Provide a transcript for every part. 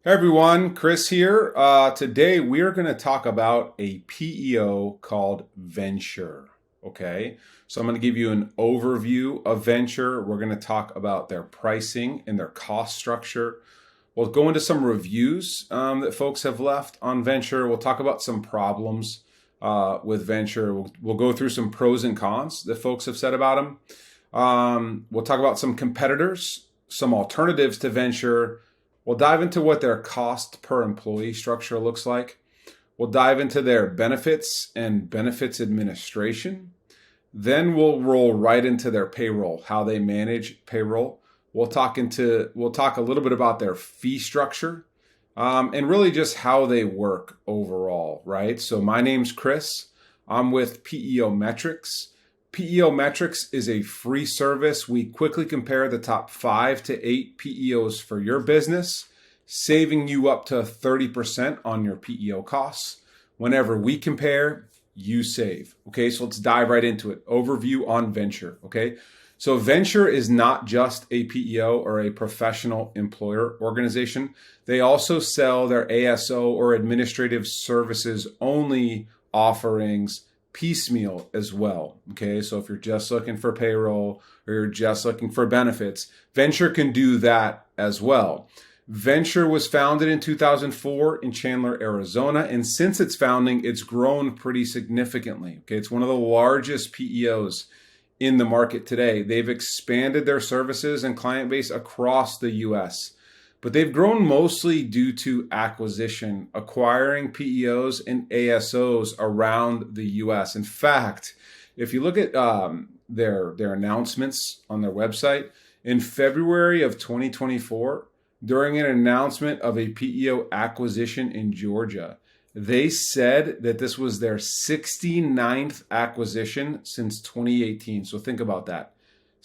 Hey everyone, Chris here. Today we are going to talk about a PEO called Vensure. Okay, so I'm going to give you an overview of Vensure. We're going to talk about their pricing and their cost structure. We'll go into some reviews that folks have left on Vensure. We'll talk about some problems with Vensure. We'll go through some pros and cons that folks have said about them. We'll talk about some competitors, some alternatives to Vensure. We'll dive into what their cost per employee structure looks like. We'll dive into their benefits and benefits administration. Then we'll roll right into their payroll, how they manage payroll. We'll talk a little bit about their fee structure, and really just how they work overall, right? So my name's Chris. I'm with PEO Metrics. PEO Metrics is a free service. We quickly compare the top 5 to 8 PEOs for your business, saving you up to 30% on your PEO costs. Whenever we compare, you save. Okay, so let's dive right into it. Overview on Vensure. Okay, so Vensure is not just a PEO or a professional employer organization. They also sell their ASO or administrative services only offerings piecemeal as well. Okay, so if you're just looking for payroll or you're just looking for benefits, Vensure can do that as well. Vensure was founded in 2004 in Chandler, Arizona, and since its founding, it's grown pretty significantly. Okay, it's one of the largest PEOs in the market today. They've expanded their services and client base across the US, but they've grown mostly due to acquisition, acquiring PEOs and ASOs around the US. In fact, if you look at their announcements on their website, in February of 2024, during an announcement of a PEO acquisition in Georgia, they said that this was their 69th acquisition since 2018. So think about that.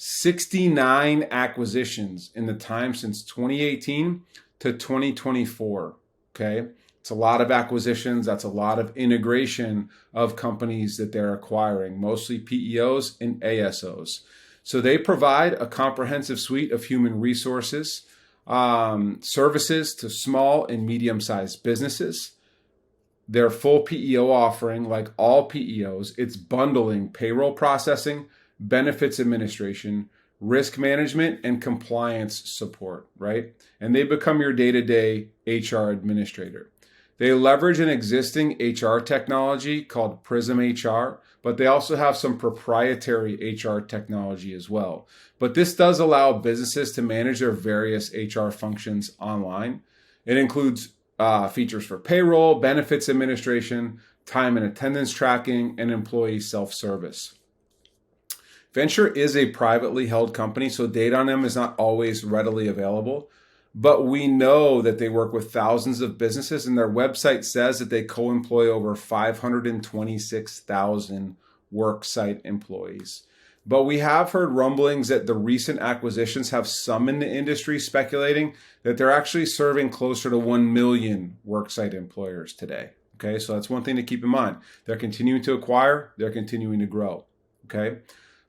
69 acquisitions in the time since 2018 to 2024. Okay. It's a lot of acquisitions. That's a lot of integration of companies that they're acquiring, mostly PEOs and ASOs. So they provide a comprehensive suite of human resources, services to small and medium-sized businesses. Their full PEO offering, like all PEOs, it's bundling payroll processing, benefits administration, risk management, and compliance support, right? And they become your day-to-day HR administrator. They leverage an existing HR technology called Prism HR, but they also have some proprietary HR technology as well. But this does allow businesses to manage their various HR functions online. It includes features for payroll, benefits administration, time and attendance tracking, and employee self-service. Vensure is a privately held company, so data on them is not always readily available. But we know that they work with thousands of businesses, and their website says that they co-employ over 526,000 worksite employees. But we have heard rumblings that the recent acquisitions have some in the industry speculating that they're actually serving closer to 1 million worksite employers today. Okay, so that's one thing to keep in mind. They're continuing to acquire, they're continuing to grow. Okay,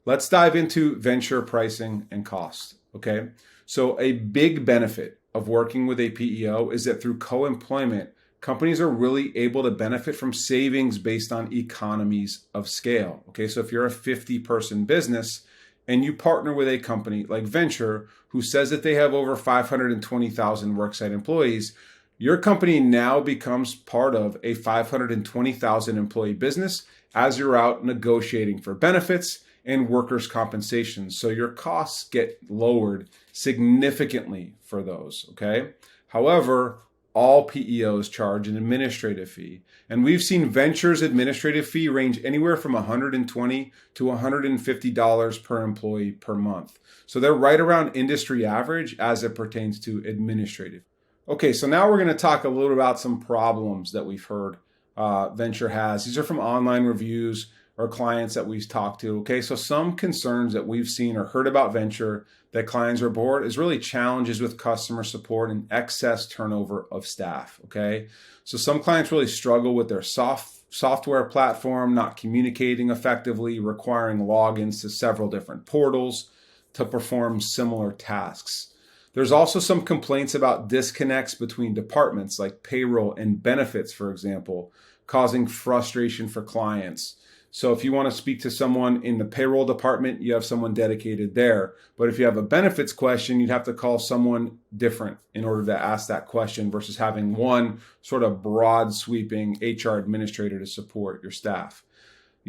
let's dive into Vensure pricing and cost. Okay, so a big benefit of working with a PEO is that through co-employment, companies are really able to benefit from savings based on economies of scale. Okay, so if you're a 50-person business and you partner with a company like Vensure, who says that they have over 520,000 worksite employees, your company now becomes part of a 520,000 employee business as you're out negotiating for benefits and workers' compensation. So your costs get lowered significantly for those, okay? However, all PEOs charge an administrative fee. And we've seen Vensure's administrative fee range anywhere from $120 to $150 per employee per month. So they're right around industry average as it pertains to administrative. Okay, so now we're going to talk a little about some problems that we've heard Vensure has. These are from online reviews or clients that we've talked to. Okay, so some concerns that we've seen or heard about Vensure that clients report is really challenges with customer support and excess turnover of staff. Okay, so some clients really struggle with their software platform not communicating effectively, requiring logins to several different portals to perform similar tasks. There's also some complaints about disconnects between departments like payroll and benefits, for example, causing frustration for clients. So if you want to speak to someone in the payroll department, you have someone dedicated there. But if you have a benefits question, you'd have to call someone different in order to ask that question versus having one sort of broad sweeping HR administrator to support your staff.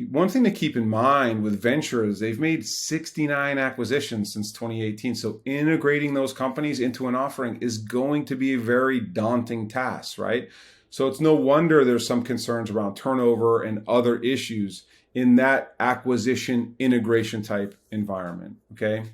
One thing to keep in mind with Vensure is they've made 69 acquisitions since 2018. So integrating those companies into an offering is going to be a very daunting task, right? So it's no wonder there's some concerns around turnover and other issues in that acquisition integration type environment, okay?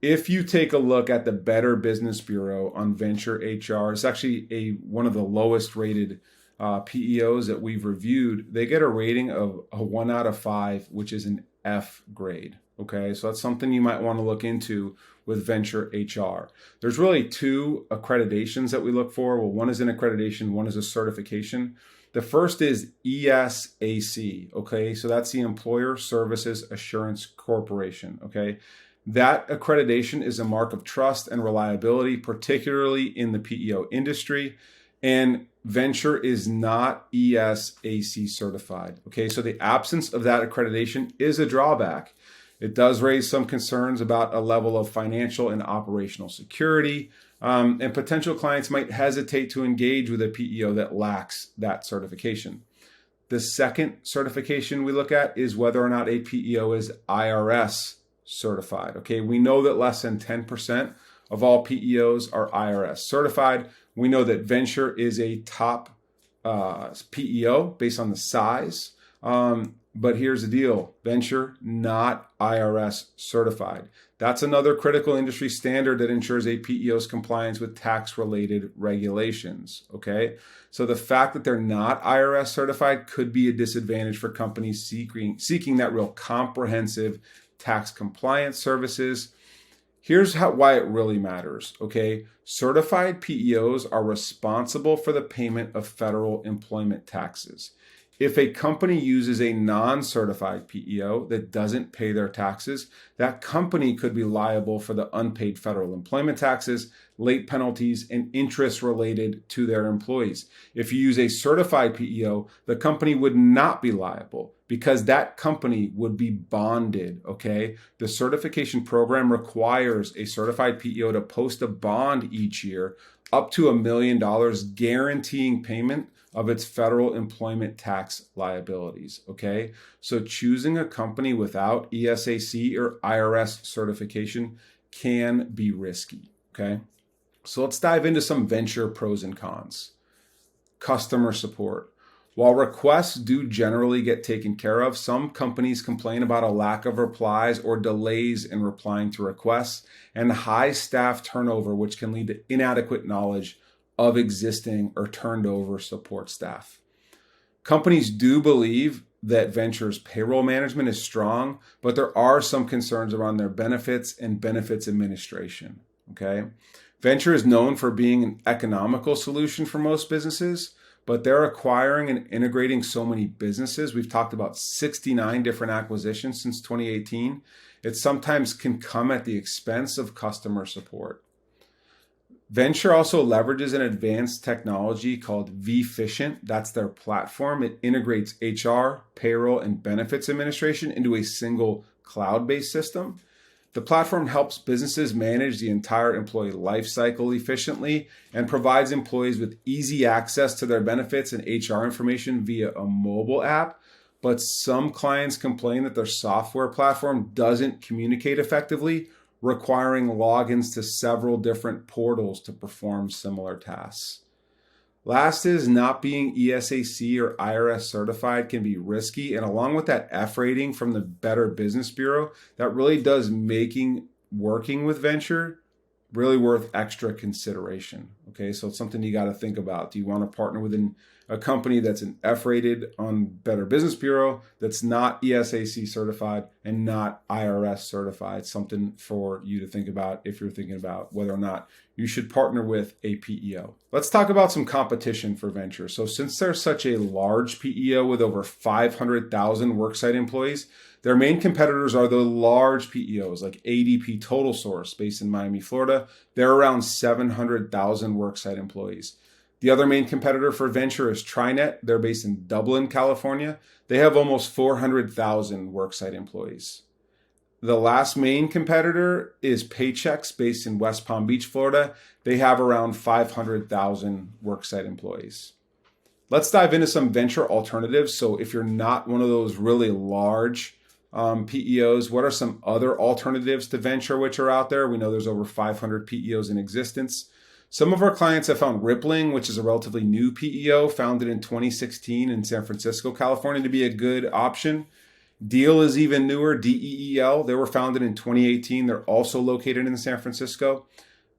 If you take a look at the Better Business Bureau on Vensure HR, it's actually one of the lowest rated PEOs that we've reviewed. They get a rating of a 1 out of 5, which is an F grade. Okay, so that's something you might want to look into with Vensure HR. There's really 2 accreditations that we look for. Well, one is an accreditation, one is a certification. The first is ESAC. Okay, so that's the Employer Services Assurance Corporation. Okay. That accreditation is a mark of trust and reliability, particularly in the PEO industry. And Vensure is not ESAC certified. Okay, so the absence of that accreditation is a drawback. It does raise some concerns about a level of financial and operational security, and potential clients might hesitate to engage with a PEO that lacks that certification. The second certification we look at is whether or not a PEO is IRS certified. Okay, we know that less than 10% of all PEOs are IRS certified. We know that Vensure is a top PEO based on the size. But here's the deal, Vensure, not IRS certified. That's another critical industry standard that ensures a PEO's compliance with tax-related regulations, okay? So the fact that they're not IRS certified could be a disadvantage for companies seeking that real comprehensive tax compliance services. Here's why it really matters, okay? Certified PEOs are responsible for the payment of federal employment taxes. If a company uses a non-certified PEO that doesn't pay their taxes, that company could be liable for the unpaid federal employment taxes, late penalties, and interest related to their employees. If you use a certified PEO, the company would not be liable because that company would be bonded, okay? The certification program requires a certified PEO to post a bond each year up to $1 million guaranteeing payment of its federal employment tax liabilities, okay? So choosing a company without ESAC or IRS certification can be risky, okay? So let's dive into some Vensure pros and cons. Customer support. While requests do generally get taken care of, some companies complain about a lack of replies or delays in replying to requests and high staff turnover, which can lead to inadequate knowledge of existing or turned over support staff. Companies do believe that Vensure's payroll management is strong, but there are some concerns around their benefits and benefits administration, okay? Vensure is known for being an economical solution for most businesses, but they're acquiring and integrating so many businesses. We've talked about 69 different acquisitions since 2018. It sometimes can come at the expense of customer support. Vensure also leverages an advanced technology called Vficient. That's their platform. It integrates HR, payroll, and benefits administration into a single cloud-based system. The platform helps businesses manage the entire employee lifecycle efficiently and provides employees with easy access to their benefits and HR information via a mobile app. But some clients complain that their software platform doesn't communicate effectively, requiring logins to several different portals to perform similar tasks. Last is not being ESAC or IRS certified can be risky. And along with that F rating from the Better Business Bureau, that really does making working with Vensure really worth extra consideration. Okay, so it's something you got to think about. Do you want to partner with a company that's an F rated on Better Business Bureau that's not ESAC certified and not IRS certified? Something for you to think about if you're thinking about whether or not you should partner with a PEO. Let's talk about some competition for Vensure. So since they're such a large PEO with over 500,000 worksite employees, Their main competitors are the large PEOs like ADP Total Source based in Miami, Florida. They're around 700,000 worksite employees. The other main competitor for Vensure is TriNet. They're based in Dublin, California. They have almost 400,000 worksite employees. The last main competitor is Paychex based in West Palm Beach, Florida. They have around 500,000 worksite employees. Let's dive into some Vensure alternatives. So if you're not one of those really large PEOs, what are some other alternatives to Vensure which are out there? We know there's over 500 PEOs in existence. Some of our clients have found Rippling, which is a relatively new PEO founded in 2016 in San Francisco, California, to be a good option. Deal is even newer, DEEL. They were founded in 2018. They're also located in San Francisco,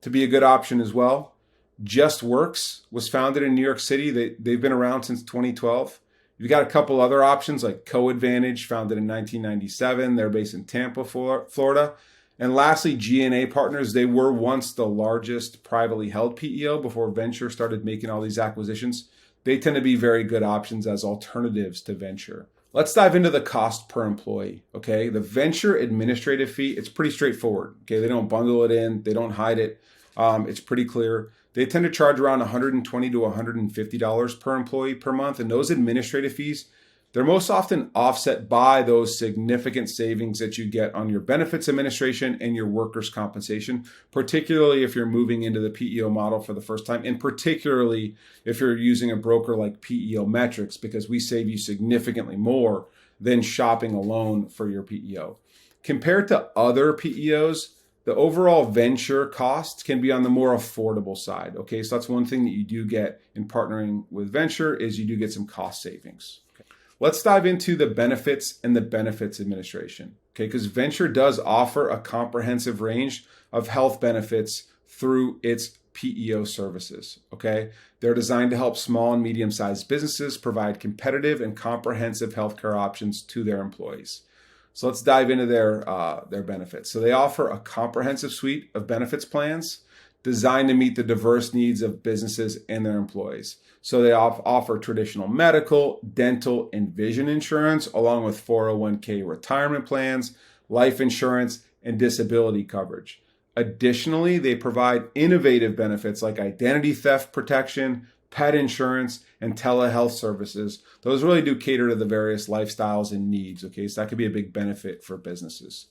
to be a good option as well. JustWorks was founded in New York City. They've been around since 2012. You've got a couple other options like CoAdvantage, founded in 1997. They're based in Tampa, Florida. And lastly, G&A Partners. They were once the largest privately held PEO before Vensure started making all these acquisitions. They tend to be very good options as alternatives to Vensure. Let's dive into the cost per employee, okay? The Vensure administrative fee, it's pretty straightforward, okay? They don't bundle it in. They don't hide it. It's pretty clear. They tend to charge around $120 to $150 per employee per month. And those administrative fees, they're most often offset by those significant savings that you get on your benefits administration and your workers' compensation, particularly if you're moving into the PEO model for the first time, and particularly if you're using a broker like PEO Metrics, because we save you significantly more than shopping alone for your PEO. Compared to other PEOs, the overall Vensure costs can be on the more affordable side. Okay, so that's one thing that you do get in partnering with Vensure is you do get some cost savings. Let's dive into the benefits and the benefits administration, okay? Because Vensure does offer a comprehensive range of health benefits through its PEO services, okay? They're designed to help small and medium-sized businesses provide competitive and comprehensive healthcare options to their employees. So let's dive into their benefits. So they offer a comprehensive suite of benefits plans designed to meet the diverse needs of businesses and their employees. So they offer traditional medical, dental, and vision insurance, along with 401k retirement plans, life insurance, and disability coverage. Additionally, they provide innovative benefits like identity theft protection, pet insurance, and telehealth services. Those really do cater to the various lifestyles and needs, okay? So that could be a big benefit for businesses.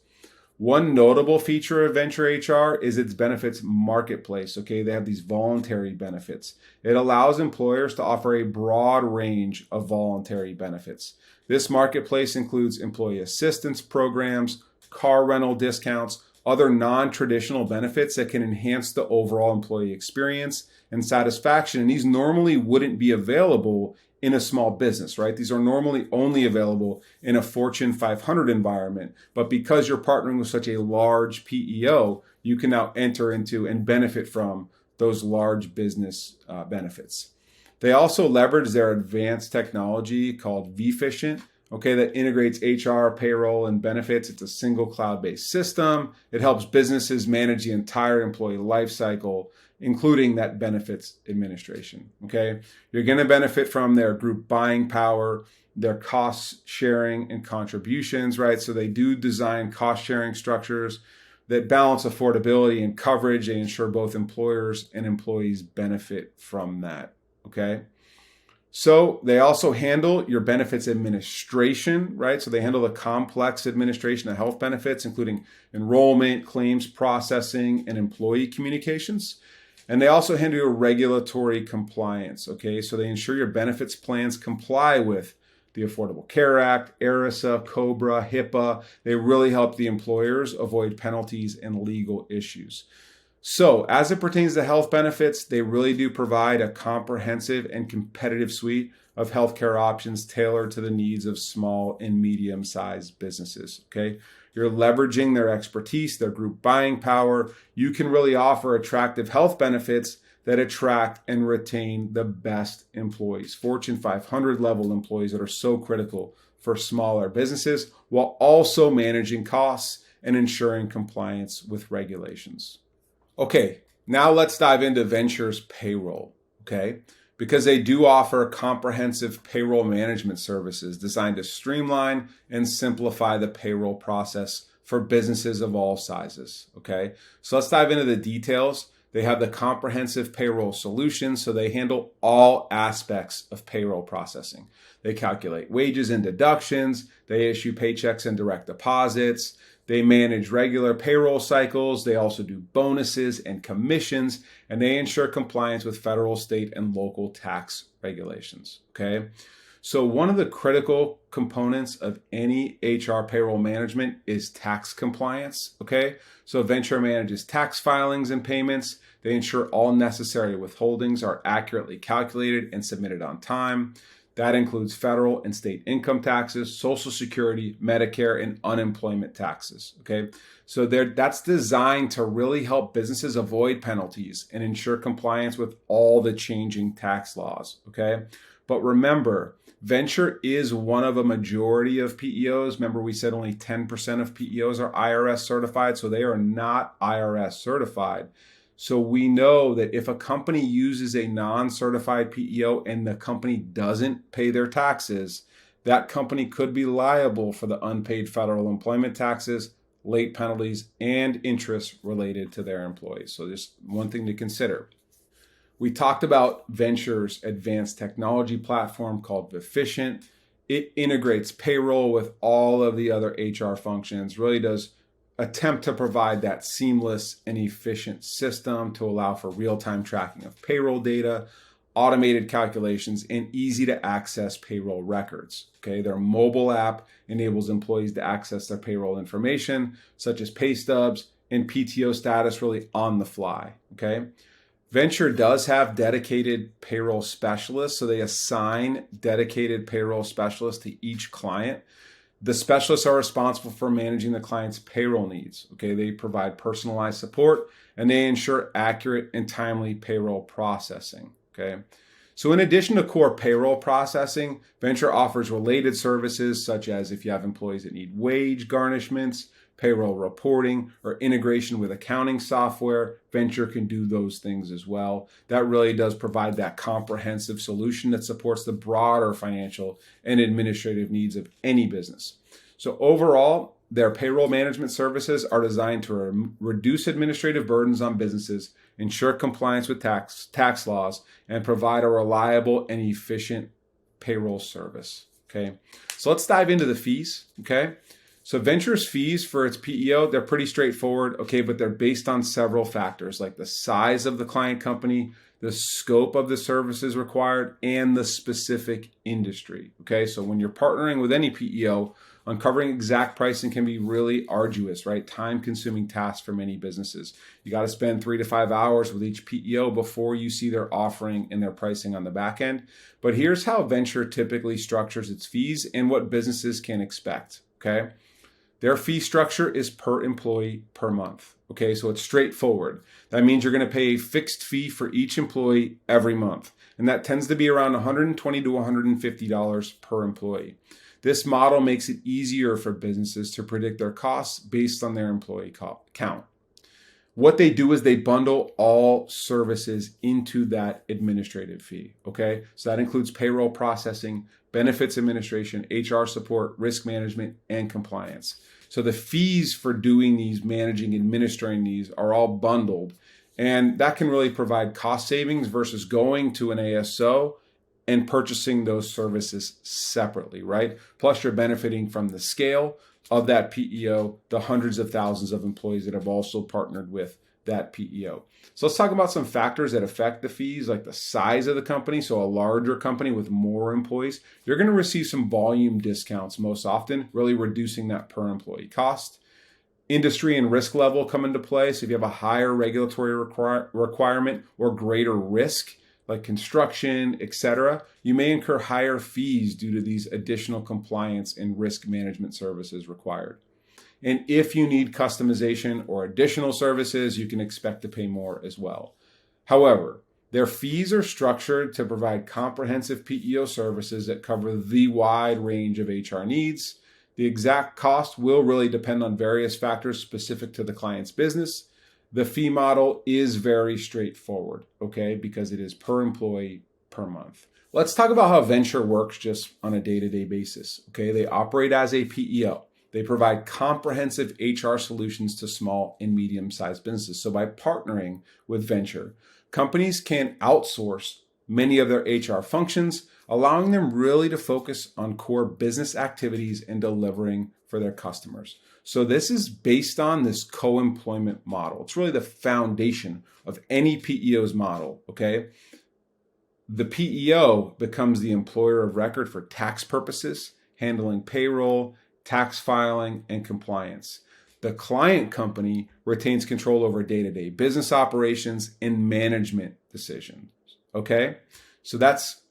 One notable feature of Vensure HR is its benefits marketplace, okay? They have these voluntary benefits. It allows employers to offer a broad range of voluntary benefits. This marketplace includes employee assistance programs, car rental discounts, other non-traditional benefits that can enhance the overall employee experience and satisfaction. And these normally wouldn't be available in a small business, right? These are normally only available in a Fortune 500 environment. But because you're partnering with such a large PEO, you can now enter into and benefit from those large business benefits. They also leverage their advanced technology called vFicient, okay, that integrates HR, payroll, and benefits. It's a single cloud-based system. It helps businesses manage the entire employee life cycle, including that benefits administration, okay? You're gonna benefit from their group buying power, their cost sharing and contributions, right? So they do design cost sharing structures that balance affordability and coverage. They ensure both employers and employees benefit from that, okay? So they also handle your benefits administration, right? So they handle the complex administration of health benefits, including enrollment, claims processing, and employee communications. And they also handle your regulatory compliance, okay? So they ensure your benefits plans comply with the Affordable Care Act, ERISA, COBRA, HIPAA. They really help the employers avoid penalties and legal issues. So as it pertains to health benefits, they really do provide a comprehensive and competitive suite of healthcare options tailored to the needs of small and medium-sized businesses, okay? You're leveraging their expertise, their group buying power. You can really offer attractive health benefits that attract and retain the best employees, Fortune 500 level employees that are so critical for smaller businesses, while also managing costs and ensuring compliance with regulations. Okay, now let's dive into Vensure's payroll, okay? because they do offer comprehensive payroll management services designed to streamline and simplify the payroll process for businesses of all sizes. Okay, so let's dive into the details. They have the comprehensive payroll solution, so they handle all aspects of payroll processing. They calculate wages and deductions, they issue paychecks and direct deposits, they manage regular payroll cycles, they also do bonuses and commissions, and they ensure compliance with federal, state, and local tax regulations. Okay, so one of the critical components of any HR payroll management is tax compliance. Okay, so Vensure manages tax filings and payments. They ensure all necessary withholdings are accurately calculated and submitted on time. That includes federal and state income taxes, Social Security, Medicare, and unemployment taxes. Okay, so that's designed to really help businesses avoid penalties and ensure compliance with all the changing tax laws. Okay, but remember, Vensure is one of a majority of PEOs. Remember, we said only 10% of PEOs are IRS certified, so they are not IRS certified. So we know that if a company uses a non-certified PEO and the company doesn't pay their taxes, that company could be liable for the unpaid federal employment taxes, late penalties, and interest related to their employees. So just one thing to consider. We talked about Vensure's advanced technology platform called Vefficient. It integrates payroll with all of the other HR functions, really does attempt to provide that seamless and efficient system to allow for real-time tracking of payroll data, automated calculations, and easy to access payroll records. Okay, their mobile app enables employees to access their payroll information, such as pay stubs and PTO status, really on the fly. Okay, Vensure does have dedicated payroll specialists, so they assign dedicated payroll specialists to each client. The specialists are responsible for managing the client's payroll needs. Okay, they provide personalized support and they ensure accurate and timely payroll processing. Okay, so in addition to core payroll processing, Vensure offers related services such as if you have employees that need wage garnishments, payroll reporting, or integration with accounting software, Vensure can do those things as well. That really does provide that comprehensive solution that supports the broader financial and administrative needs of any business. So overall, their payroll management services are designed to reduce administrative burdens on businesses, ensure compliance with tax laws, and provide a reliable and efficient payroll service. Okay, so let's dive into the fees. Okay. So Vensure's fees for its PEO, they're pretty straightforward, okay, but they're based on several factors like the size of the client company, the scope of the services required, and the specific industry, okay? So when you're partnering with any PEO, uncovering exact pricing can be really arduous, right? Time-consuming task for many businesses. You got to spend 3 to 5 hours with each PEO before you see their offering and their pricing on the back end. But here's how Vensure typically structures its fees and what businesses can expect, okay? Their fee structure is per employee per month. Okay, so it's straightforward. That means you're going to pay a fixed fee for each employee every month. And that tends to be around $120 to $150 per employee. This model makes it easier for businesses to predict their costs based on their employee count. What they do is they bundle all services into that administrative fee. Okay, so that includes payroll processing, benefits administration, HR support, risk management, and compliance. So the fees for doing these, managing, administering these are all bundled. And that can really provide cost savings versus going to an ASO and purchasing those services separately, right? Plus you're benefiting from the scale of that PEO, the hundreds of thousands of employees that have also partnered with that PEO. So let's talk about some factors that affect the fees, like the size of the company. So a larger company with more employees, you're going to receive some volume discounts most often, really reducing that per employee cost. Industry and risk level come into play. So if you have a higher regulatory requirement or greater risk, like construction, etc., you may incur higher fees due to these additional compliance and risk management services required. And if you need customization or additional services, you can expect to pay more as well. However, their fees are structured to provide comprehensive PEO services that cover the wide range of HR needs. The exact cost will really depend on various factors specific to the client's business. The fee model is very straightforward, okay, because it is per employee per month. Let's talk about how Vensure works just on a day-to-day basis. Okay, they operate as a PEO. They provide comprehensive HR solutions to small and medium-sized businesses. So by partnering with Vensure, companies can outsource many of their HR functions, allowing them really to focus on core business activities and delivering for their customers. So this is based on this co-employment model. It's really the foundation of any PEO's model, okay? The PEO becomes the employer of record for tax purposes, handling payroll, tax filing, and compliance. The client company retains control over day-to-day business operations and management decisions, okay? So that's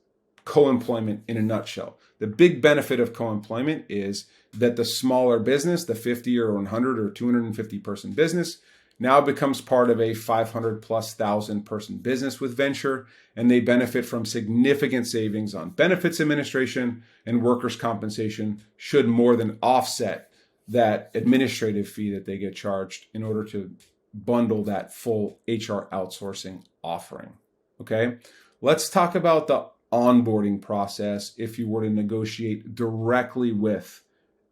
co-employment in a nutshell. The big benefit of co-employment is that the smaller business, the 50 or 100 or 250 person business, now becomes part of a 500 plus thousand person business with Vensure, and they benefit from significant savings on benefits administration and workers' compensation, should more than offset that administrative fee that they get charged in order to bundle that full HR outsourcing offering. Okay, let's talk about the onboarding process if you were to negotiate directly with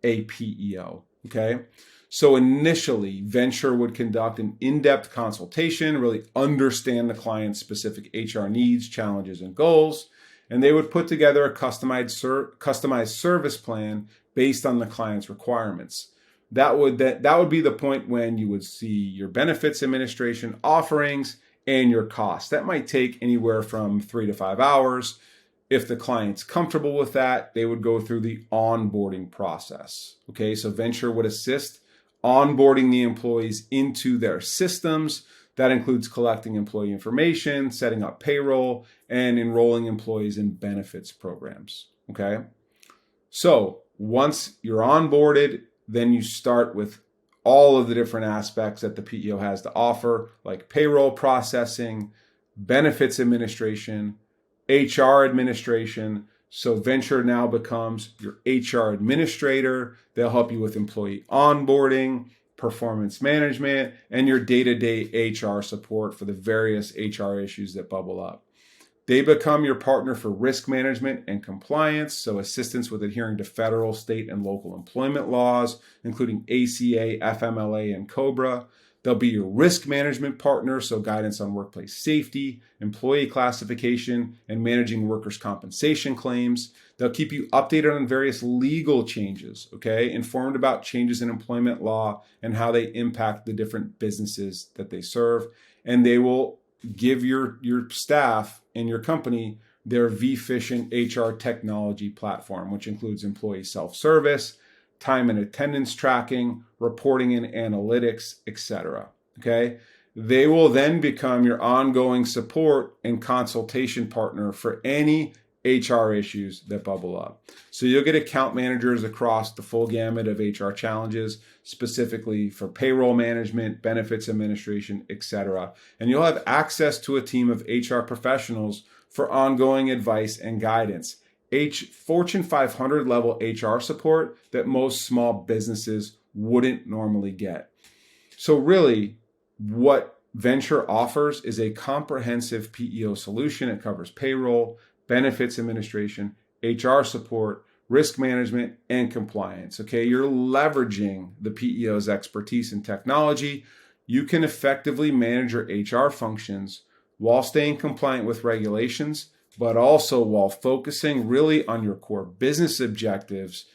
a PEO. Okay, so initially, Vensure would conduct an in-depth consultation, really understand the client's specific HR needs, challenges, and goals, and they would put together a customized service plan based on the client's requirements. That would be the point when you would see your benefits administration offerings and your costs. That might take anywhere from 3 to 5 hours. If the client's comfortable with that, they would go through the onboarding process. Okay, so Vensure would assist onboarding the employees into their systems. That includes collecting employee information, setting up payroll, and enrolling employees in benefits programs. Okay, so once you're onboarded, then you start with all of the different aspects that the PEO has to offer, like payroll processing, benefits administration, HR administration. So Vensure now becomes your HR administrator. They'll help you with employee onboarding, performance management, and your day-to-day HR support for the various HR issues that bubble up. They become your partner for risk management and compliance, so assistance with adhering to federal, state, and local employment laws, including ACA, FMLA, and COBRA. They'll be your risk management partner, so guidance on workplace safety, employee classification, and managing workers' compensation claims. They'll keep you updated on various legal changes, okay? Informed about changes in employment law and how they impact the different businesses that they serve. And they will give your staff and your company their vFICient HR technology platform, which includes employee self-service, time and attendance tracking, reporting and analytics, etc. Okay? They will then become your ongoing support and consultation partner for any HR issues that bubble up. So you'll get account managers across the full gamut of HR challenges, specifically for payroll management, benefits administration, etc. And you'll have access to a team of HR professionals for ongoing advice and guidance. Fortune 500 level HR support that most small businesses wouldn't normally get. So really, what Vensure offers is a comprehensive PEO solution. It covers payroll, benefits administration, HR support, risk management, and compliance. Okay, you're leveraging the PEO's expertise in technology. You can effectively manage your HR functions while staying compliant with regulations, but also while focusing really on your core business objectives,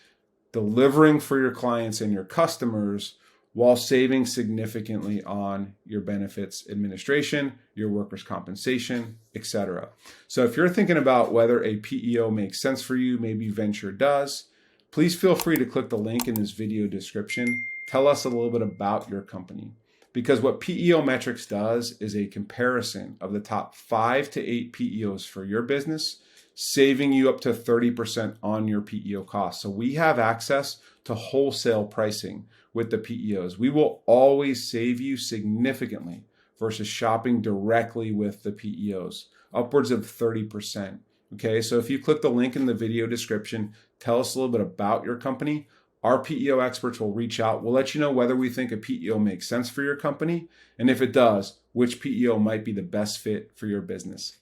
delivering for your clients and your customers, while saving significantly on your benefits administration, your workers' compensation, etc. So if you're thinking about whether a PEO makes sense for you, maybe Vensure does, please feel free to click the link in this video description. Tell us a little bit about your company. Because what PEO Metrics does is a comparison of the top 5 to 8 PEOs for your business, saving you up to 30% on your PEO costs. So we have access to wholesale pricing with the PEOs. We will always save you significantly versus shopping directly with the PEOs, upwards of 30%. Okay, so if you click the link in the video description, tell us a little bit about your company. Our PEO experts will reach out. We'll let you know whether we think a PEO makes sense for your company, and if it does, which PEO might be the best fit for your business.